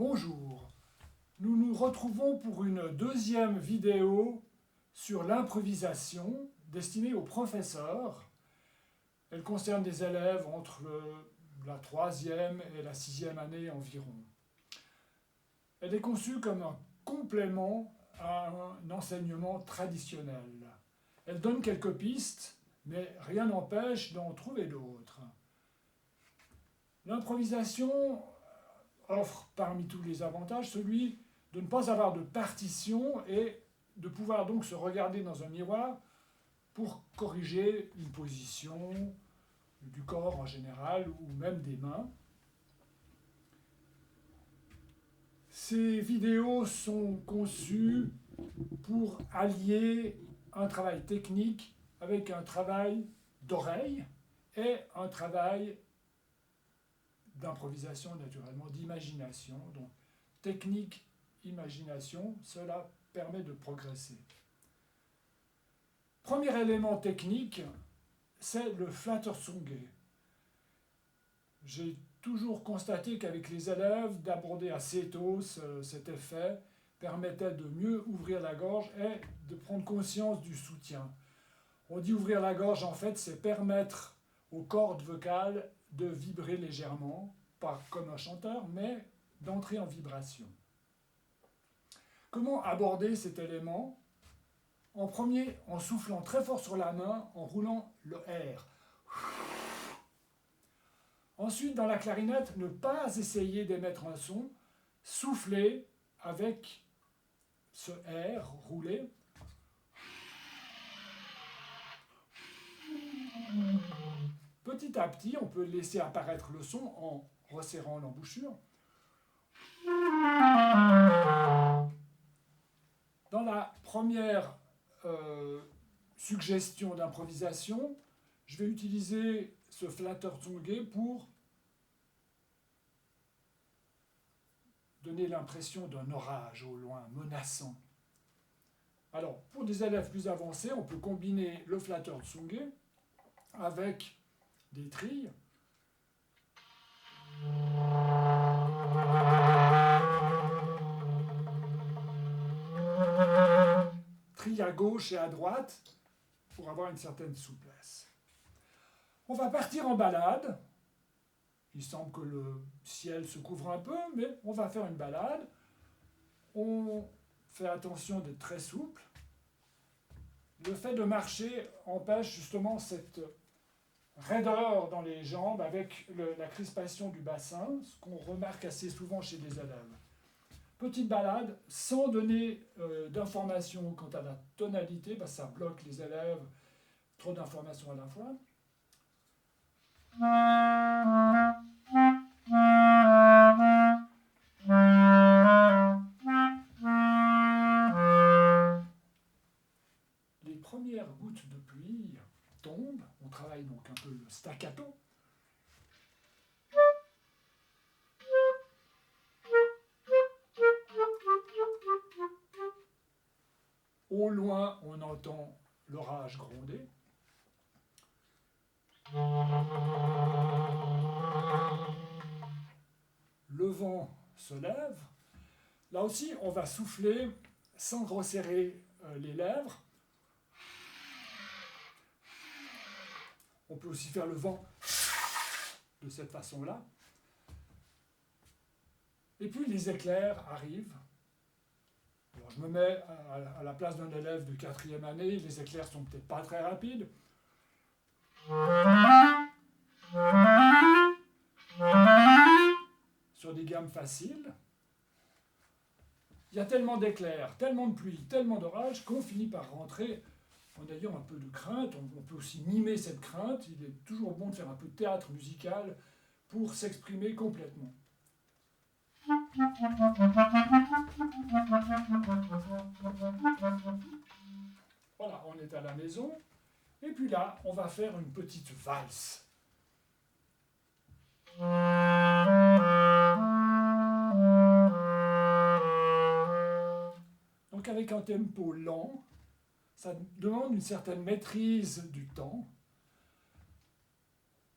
Bonjour, nous nous retrouvons pour une deuxième vidéo sur l'improvisation destinée aux professeurs. Elle concerne des élèves entre la 3e et la 6e année environ. Elle est conçue comme un complément à un enseignement traditionnel. Elle donne quelques pistes, mais rien n'empêche d'en trouver d'autres. L'improvisation offre parmi tous les avantages celui de ne pas avoir de partition et de pouvoir donc se regarder dans un miroir pour corriger une position du corps en général ou même des mains. Ces vidéos sont conçues pour allier un travail technique avec un travail d'oreille et un travail d'improvisation naturellement, d'imagination. Donc technique, imagination, cela permet de progresser. Premier élément technique, c'est le Flattersonge. J'ai toujours constaté qu'avec les élèves, d'aborder assez tôt cet effet permettait de mieux ouvrir la gorge et de prendre conscience du soutien. On dit ouvrir la gorge, en fait, c'est permettre aux cordes vocales de vibrer légèrement, pas comme un chanteur, mais d'entrer en vibration. Comment aborder cet élément? En premier, en soufflant très fort sur la main, en roulant le R. Ensuite, dans la clarinette, ne pas essayer d'émettre un son, souffler avec ce R roulé. Petit à petit, on peut laisser apparaître le son en resserrant l'embouchure. Dans la première suggestion d'improvisation, je vais utiliser ce Flattersonge pour donner l'impression d'un orage au loin, menaçant. Alors, pour des élèves plus avancés, on peut combiner le Flattersonge avec des trilles. Trilles à gauche et à droite pour avoir une certaine souplesse. On va partir en balade. Il semble que le ciel se couvre un peu, mais on va faire une balade. On fait attention d'être très souple. Le fait de marcher empêche justement cette raideur dans les jambes avec la crispation du bassin, ce qu'on remarque assez souvent chez les élèves. Petite balade, sans donner d'informations quant à la tonalité, parce que ça bloque les élèves, trop d'informations à la fois. Les premières gouttes de pluie tombent, on travaille donc un peu le staccato. Au loin, on entend l'orage gronder. Le vent se lève. Là aussi, on va souffler sans resserrer les lèvres. On peut aussi faire le vent de cette façon-là. Et puis les éclairs arrivent. Alors, je me mets à la place d'un élève de 4e année, les éclairs sont peut-être pas très rapides. Sur des gammes faciles. Il y a tellement d'éclairs, tellement de pluie, tellement d'orage qu'on finit par rentrer en ayant un peu de crainte. On peut aussi mimer cette crainte. Il est toujours bon de faire un peu de théâtre musical pour s'exprimer complètement. Voilà, on est à la maison. Et puis là, on va faire une petite valse. Donc avec un tempo lent, ça demande une certaine maîtrise du temps.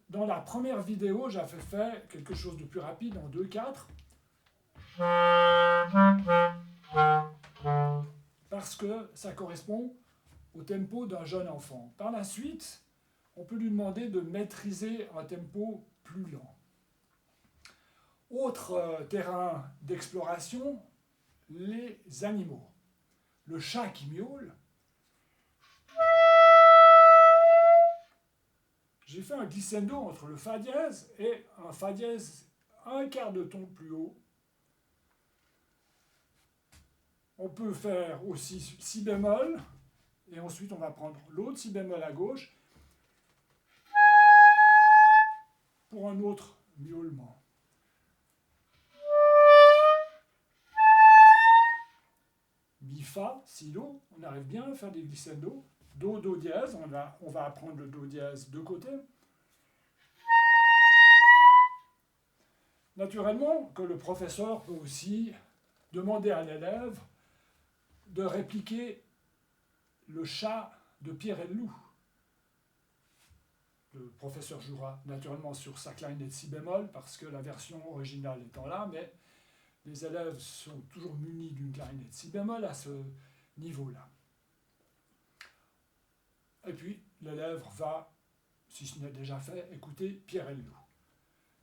Dans la première vidéo, j'avais fait quelque chose de plus rapide en 2/4. parce que ça correspond au tempo d'un jeune enfant. Par la suite, on peut lui demander de maîtriser un tempo plus lent. Autre terrain d'exploration, les animaux. Le chat qui miaule. J'ai fait un glissando entre le fa dièse et un fa dièse un quart de ton plus haut. On peut faire aussi si bémol, et ensuite on va prendre l'autre si bémol à gauche pour un autre miaulement. Mi, fa, si, do, on arrive bien à faire des glissando. Do, do dièse, on va apprendre le do dièse de côté. Naturellement que le professeur peut aussi demander à l'élève de répliquer le chat de Pierre et le loup. Le professeur jouera naturellement sur sa clarinette si bémol parce que la version originale étant là, mais les élèves sont toujours munis d'une clarinette si bémol à ce niveau-là. Et puis l'élève va, si ce n'est déjà fait, écouter Pierre et le loup.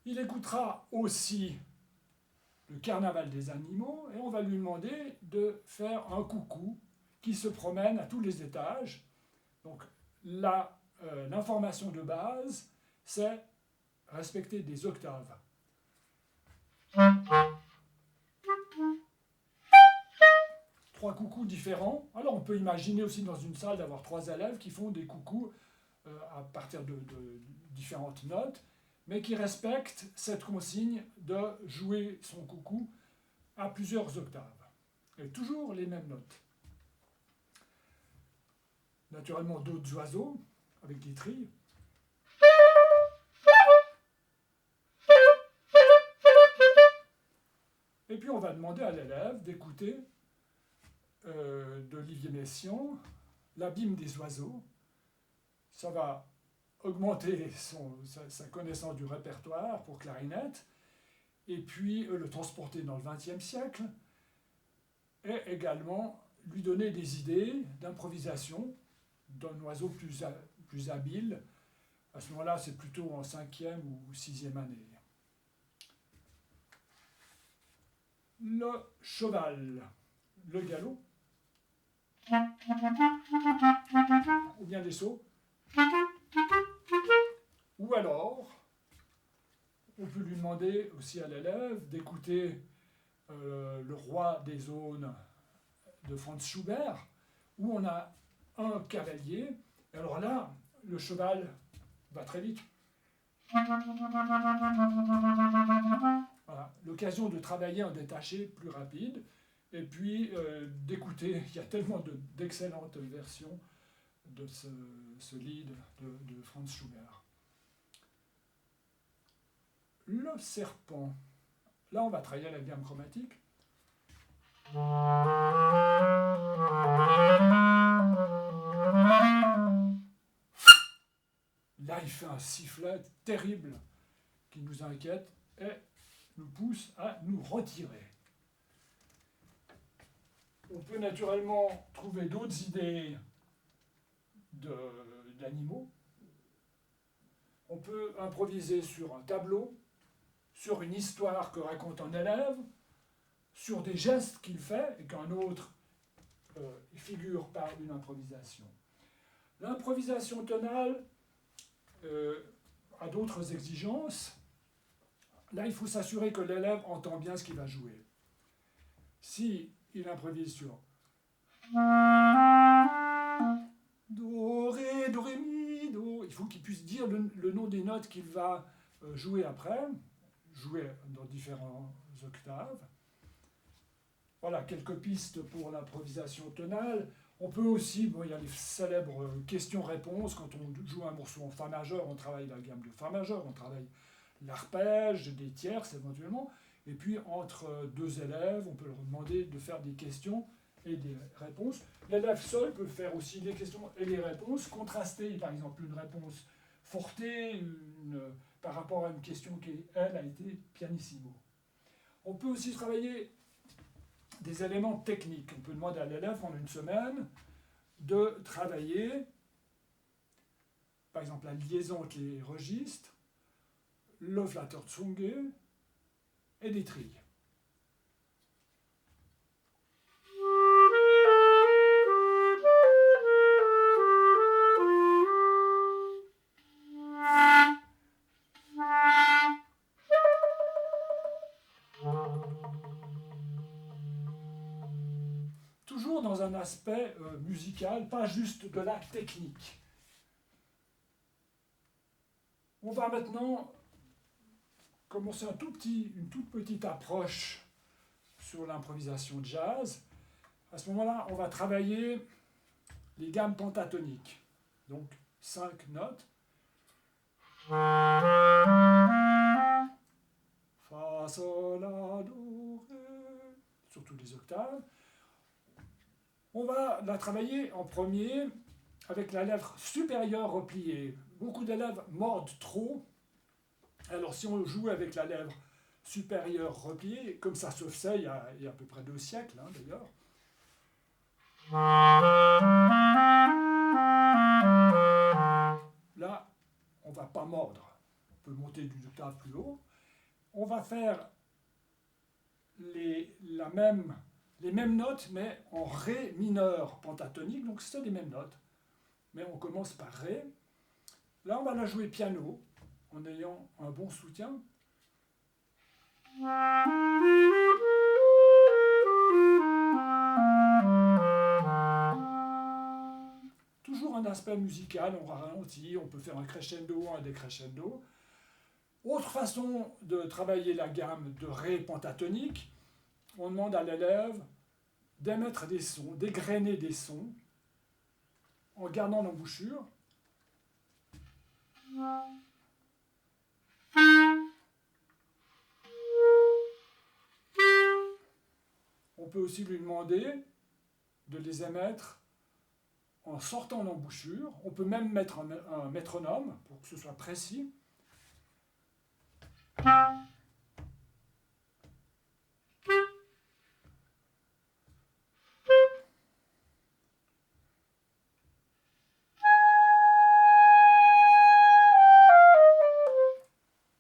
Il écoutera aussi le carnaval des animaux et on va lui demander de faire un coucou qui se promène à tous les étages. Donc l'information de base, c'est respecter des octaves. Trois coucous différents. Alors on peut imaginer aussi dans une salle d'avoir trois élèves qui font des coucous à partir de différentes notes, mais qui respectent cette consigne de jouer son coucou à plusieurs octaves. Et toujours les mêmes notes. Naturellement d'autres oiseaux avec des trilles. Et puis on va demander à l'élève d'écouter d'Olivier Messiaen, l'abîme des oiseaux. Ça va augmenter sa connaissance du répertoire pour clarinette, et puis le transporter dans le XXe siècle, et également lui donner des idées d'improvisation d'un oiseau plus habile. À ce moment-là, c'est plutôt en 5e ou 6e année. Le cheval, le galop, ou bien les sauts. Ou alors, on peut lui demander aussi à l'élève d'écouter Le Roi des Zones de Franz Schubert, où on a un cavalier. Et alors là, le cheval va très vite. Voilà, l'occasion de travailler en détaché plus rapide. Et puis d'écouter, il y a tellement d'excellentes versions de ce lied de Franz Schubert. Le serpent. Là, on va travailler la gamme chromatique. Là, il fait un sifflet terrible qui nous inquiète et nous pousse à nous retirer. On peut naturellement trouver d'autres idées d'animaux. On peut improviser sur un tableau, sur une histoire que raconte un élève, sur des gestes qu'il fait et qu'un autre figure par une improvisation. L'improvisation tonale a d'autres exigences. Là, il faut s'assurer que l'élève entend bien ce qu'il va jouer. Si il improvise sur do, ré, mi, do, il faut qu'il puisse dire le nom des notes qu'il va jouer après, jouer dans différentes octaves. Voilà, quelques pistes pour l'improvisation tonale. On peut aussi, il y a les célèbres questions-réponses. Quand on joue un morceau en fa majeur, on travaille la gamme de fa majeur, on travaille l'arpège, des tierces éventuellement. Et puis, entre deux élèves, on peut leur demander de faire des questions et des réponses. L'élève seul peut faire aussi les questions et les réponses, contraster, par exemple, une réponse forte par rapport à une question qui, elle, a été pianissimo. On peut aussi travailler des éléments techniques. On peut demander à l'élève pendant une semaine de travailler, par exemple, la liaison entre les registres, le Flatterzunge et des trilles. Toujours dans un aspect musical, pas juste de la technique. On va maintenant commencer une toute petite approche sur l'improvisation jazz. À ce moment-là, on va travailler les gammes pentatoniques. Donc 5 notes. Fa, sol, la, do, ré, sur toutes les octaves. On va la travailler en premier avec la lèvre supérieure repliée. Beaucoup d'élèves mordent trop. Alors si on joue avec la lèvre supérieure repliée, comme ça se faisait il y a à peu près 2 siècles d'ailleurs, là, on ne va pas mordre. On peut monter d'une octave plus haut. On va faire les mêmes notes, mais en Ré mineur pentatonique. Donc c'est les mêmes notes. Mais on commence par Ré. Là, on va la jouer piano, en ayant un bon soutien. Toujours un aspect musical, on ralentit, on peut faire un crescendo, un décrescendo. Autre façon de travailler la gamme de Ré pentatonique, on demande à l'élève d'émettre des sons, d'égrener des sons, en gardant l'embouchure. On peut aussi lui demander de les émettre en sortant l'embouchure. On peut même mettre un métronome pour que ce soit précis.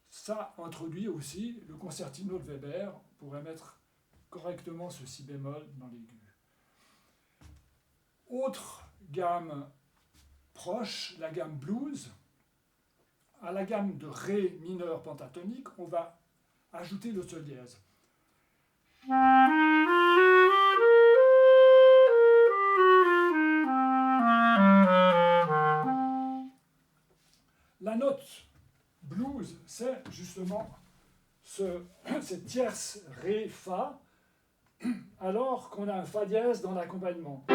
Ça introduit aussi le concertino de Weber pour émettre correctement ce si bémol dans l'aigu. Autre gamme proche, la gamme blues. À la gamme de Ré mineur pentatonique, on va ajouter le sol dièse. La note blues, c'est justement cette tierce Ré, Fa, alors qu'on a un Fa dièse dans l'accompagnement.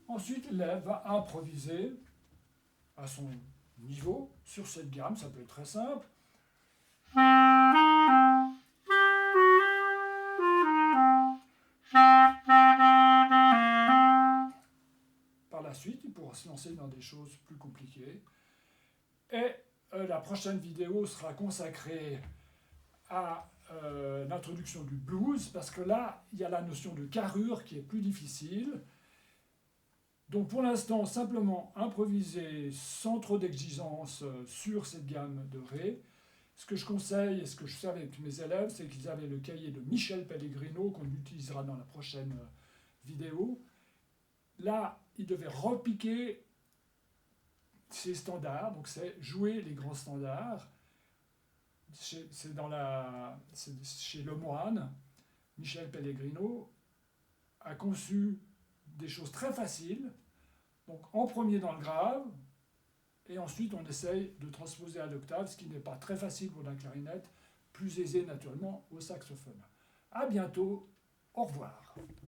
Ensuite, l'élève va improviser à son niveau sur cette gamme, ça peut être très simple. Par la suite, il pourra se lancer dans des choses plus compliquées. Et la prochaine vidéo sera consacrée à l'introduction du blues, parce que là, il y a la notion de carrure qui est plus difficile. Donc pour l'instant, simplement improviser sans trop d'exigence sur cette gamme de Ré. Ce que je conseille et ce que je fais avec mes élèves, c'est qu'ils avaient le cahier de Michel Pellegrino qu'on utilisera dans la prochaine vidéo. Là, ils devaient repiquer ces standards, donc c'est jouer les grands standards. C'est chez Lemoine. Michel Pellegrino a conçu des choses très faciles, donc en premier dans le grave, et ensuite on essaye de transposer à l'octave, ce qui n'est pas très facile pour la clarinette, plus aisé naturellement au saxophone. À bientôt, au revoir.